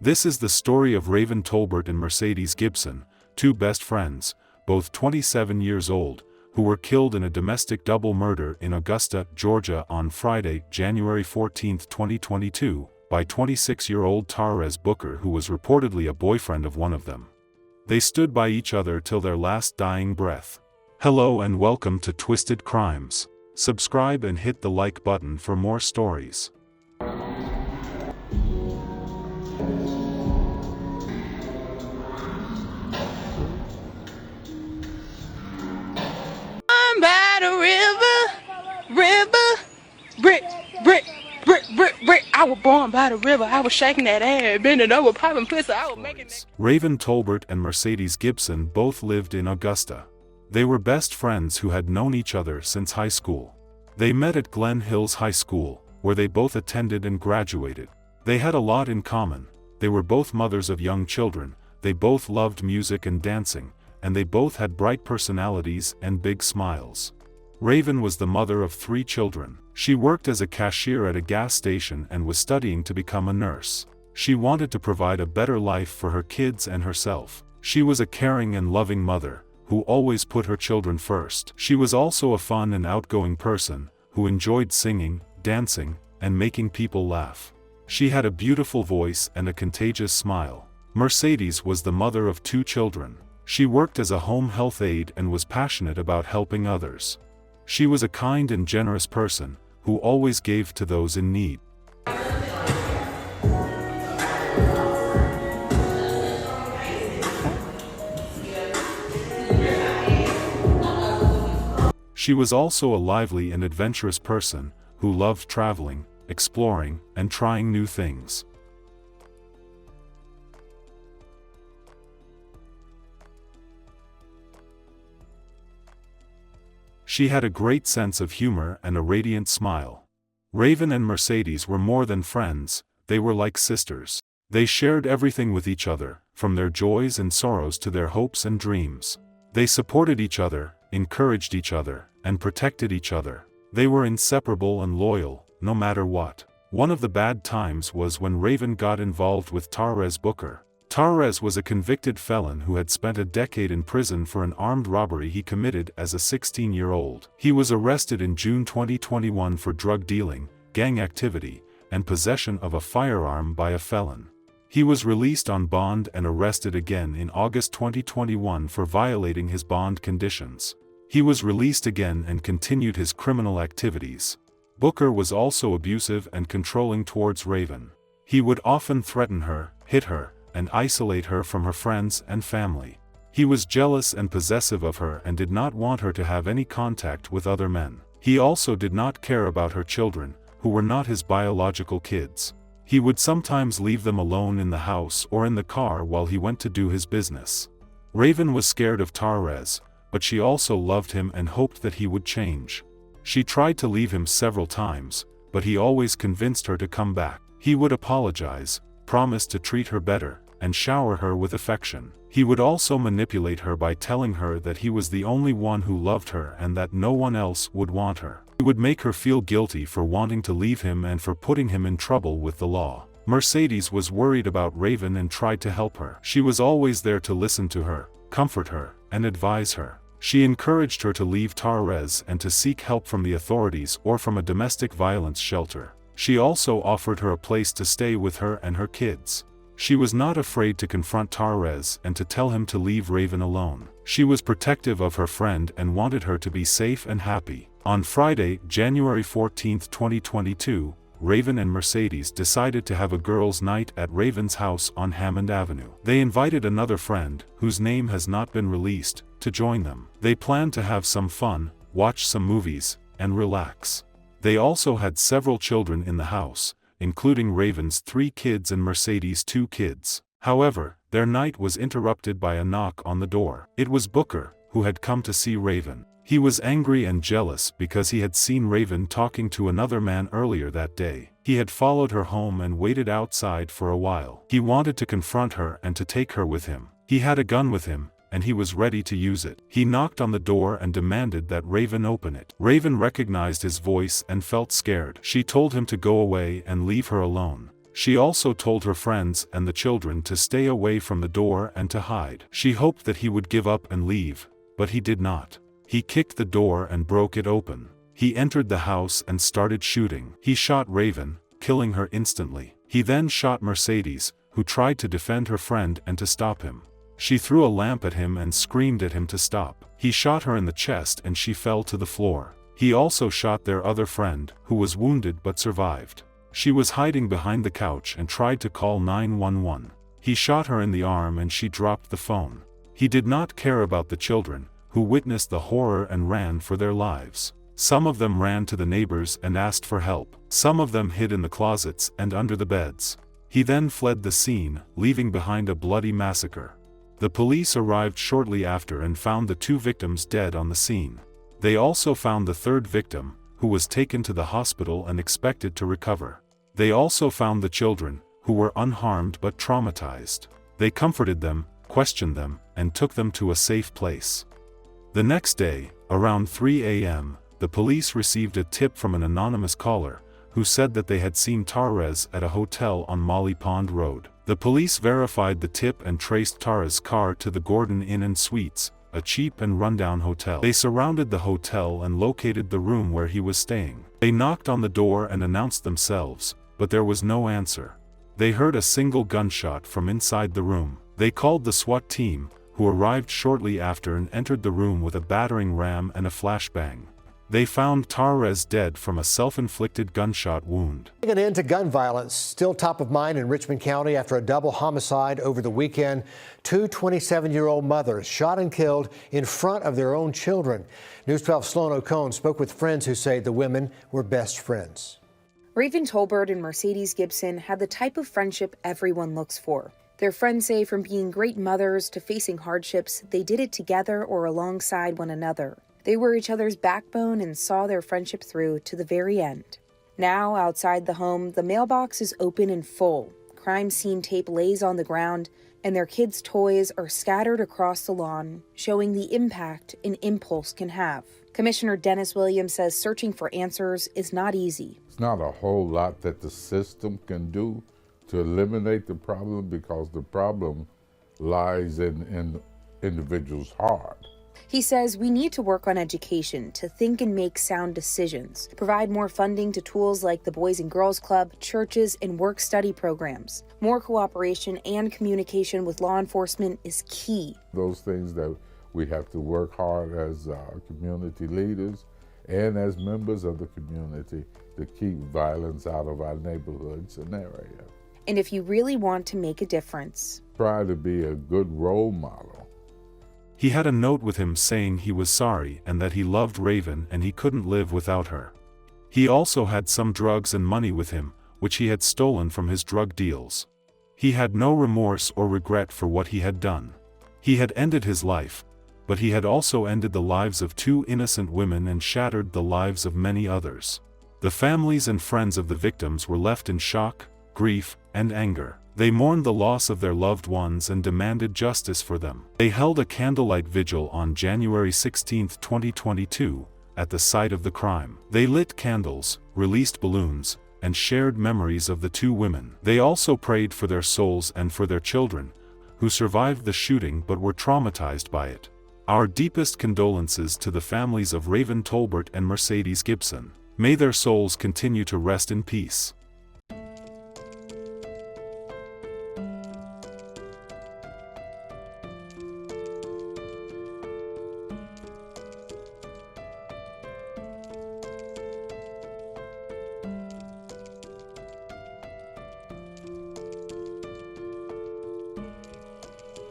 This is the story of Raven Tolbert and Mercedes Gibson, two best friends, both 27 years old, who were killed in a domestic double murder in Augusta, Georgia on Friday, January 14, 2022, by 26-year-old Tarrez Booker, who was reportedly a boyfriend of one of them. They stood by each other till their last dying breath. Hello and welcome to Twisted Crimes. Subscribe and hit the like button for more stories. By the river, brick. I was born by the river. I was shaking that ass, bending over, popping pussy. I was making that. Raven Tolbert and Mercedes Gibson both lived in Augusta. They were best friends who had known each other since high school. They met at Glen Hills High School, where they both attended and graduated. They had a lot in common. They were both mothers of young children, they both loved music and dancing, and they both had bright personalities and big smiles. Raven was the mother of 3 children. She worked as a cashier at a gas station and was studying to become a nurse. She wanted to provide a better life for her kids and herself. She was a caring and loving mother, who always put her children first. She was also a fun and outgoing person, who enjoyed singing, dancing, and making people laugh. She had a beautiful voice and a contagious smile. Mercedes was the mother of 2 children. She worked as a home health aide and was passionate about helping others. She was a kind and generous person, who always gave to those in need. She was also a lively and adventurous person, who loved traveling, exploring, and trying new things. She had a great sense of humor and a radiant smile. Raven and Mercedes were more than friends, they were like sisters. They shared everything with each other, from their joys and sorrows to their hopes and dreams. They supported each other, encouraged each other, and protected each other. They were inseparable and loyal, no matter what. One of the bad times was when Raven got involved with Tarrez Booker. Tarrez was a convicted felon who had spent a decade in prison for an armed robbery he committed as a 16-year-old. He was arrested in June 2021 for drug dealing, gang activity, and possession of a firearm by a felon. He was released on bond and arrested again in August 2021 for violating his bond conditions. He was released again and continued his criminal activities. Booker was also abusive and controlling towards Raven. He would often threaten her, hit her, and isolate her from her friends and family. He was jealous and possessive of her and did not want her to have any contact with other men. He also did not care about her children, who were not his biological kids. He would sometimes leave them alone in the house or in the car while he went to do his business. Raven was scared of Tarrez, but she also loved him and hoped that he would change. She tried to leave him several times, but he always convinced her to come back. He would apologize, promise to treat her better, and shower her with affection. He would also manipulate her by telling her that he was the only one who loved her and that no one else would want her. He would make her feel guilty for wanting to leave him and for putting him in trouble with the law. Mercedes was worried about Raven and tried to help her. She was always there to listen to her, comfort her, and advise her. She encouraged her to leave Tarrez and to seek help from the authorities or from a domestic violence shelter. She also offered her a place to stay with her and her kids. She was not afraid to confront Tarrez and to tell him to leave Raven alone. She was protective of her friend and wanted her to be safe and happy. On Friday, January 14, 2022, Raven and Mercedes decided to have a girls' night at Raven's house on Hammond Avenue. They invited another friend, whose name has not been released, to join them. They planned to have some fun, watch some movies, and relax. They also had several children in the house, including Raven's 3 kids and Mercedes' 2 kids. However, their night was interrupted by a knock on the door. It was Booker, who had come to see Raven. He was angry and jealous because he had seen Raven talking to another man earlier that day. He had followed her home and waited outside for a while. He wanted to confront her and to take her with him. He had a gun with him, and he was ready to use it. He knocked on the door and demanded that Raven open it. Raven recognized his voice and felt scared. She told him to go away and leave her alone. She also told her friends and the children to stay away from the door and to hide. She hoped that he would give up and leave, but he did not. He kicked the door and broke it open. He entered the house and started shooting. He shot Raven, killing her instantly. He then shot Mercedes, who tried to defend her friend and to stop him. She threw a lamp at him and screamed at him to stop. He shot her in the chest and she fell to the floor. He also shot their other friend, who was wounded but survived. She was hiding behind the couch and tried to call 911. He shot her in the arm and she dropped the phone. He did not care about the children, who witnessed the horror and ran for their lives. Some of them ran to the neighbors and asked for help. Some of them hid in the closets and under the beds. He then fled the scene, leaving behind a bloody massacre. The police arrived shortly after and found the 2 victims dead on the scene. They also found the 3rd victim, who was taken to the hospital and expected to recover. They also found the children, who were unharmed but traumatized. They comforted them, questioned them, and took them to a safe place. The next day, around 3 a.m., the police received a tip from an anonymous caller, who said that they had seen Tarrez at a hotel on Molly Pond Road. The police verified the tip and traced Tarrez's car to the Gordon Inn and Suites, a cheap and rundown hotel. They surrounded the hotel and located the room where he was staying. They knocked on the door and announced themselves, but there was no answer. They heard a single gunshot from inside the room. They called the SWAT team, who arrived shortly after and entered the room with a battering ram and a flashbang. They found Tarrez dead from a self-inflicted gunshot wound. An end to gun violence still top of mind in Richmond County after a double homicide over the weekend. 2 27-year-old mothers shot and killed in front of their own children. News 12's Sloan O'Cone spoke with friends who say the women were best friends. Raven Tolbert and Mercedes Gibson had the type of friendship everyone looks for. Their friends say from being great mothers to facing hardships, they did it together or alongside one another. They were each other's backbone and saw their friendship through to the very end. Now, outside the home, the mailbox is open and full. Crime scene tape lays on the ground, and their kids' toys are scattered across the lawn, showing the impact an impulse can have. Commissioner Dennis Williams says searching for answers is not easy. It's not a whole lot that the system can do to eliminate the problem, because the problem lies in individuals' heart. He says we need to work on education to think and make sound decisions, provide more funding to tools like the Boys and Girls Club, churches, and work-study programs. More cooperation and communication with law enforcement is key. Those things that we have to work hard as community leaders and as members of the community to keep violence out of our neighborhoods and area. And if you really want to make a difference, try to be a good role model. He had a note with him saying he was sorry and that he loved Raven and he couldn't live without her. He also had some drugs and money with him, which he had stolen from his drug deals. He had no remorse or regret for what he had done. He had ended his life, but he had also ended the lives of 2 innocent women and shattered the lives of many others. The families and friends of the victims were left in shock, grief, and anger. They mourned the loss of their loved ones and demanded justice for them. They held a candlelight vigil on January 16, 2022, at the site of the crime. They lit candles, released balloons, and shared memories of the 2 women. They also prayed for their souls and for their children, who survived the shooting but were traumatized by it. Our deepest condolences to the families of Raven Tolbert and Mercedes Gibson. May their souls continue to rest in peace.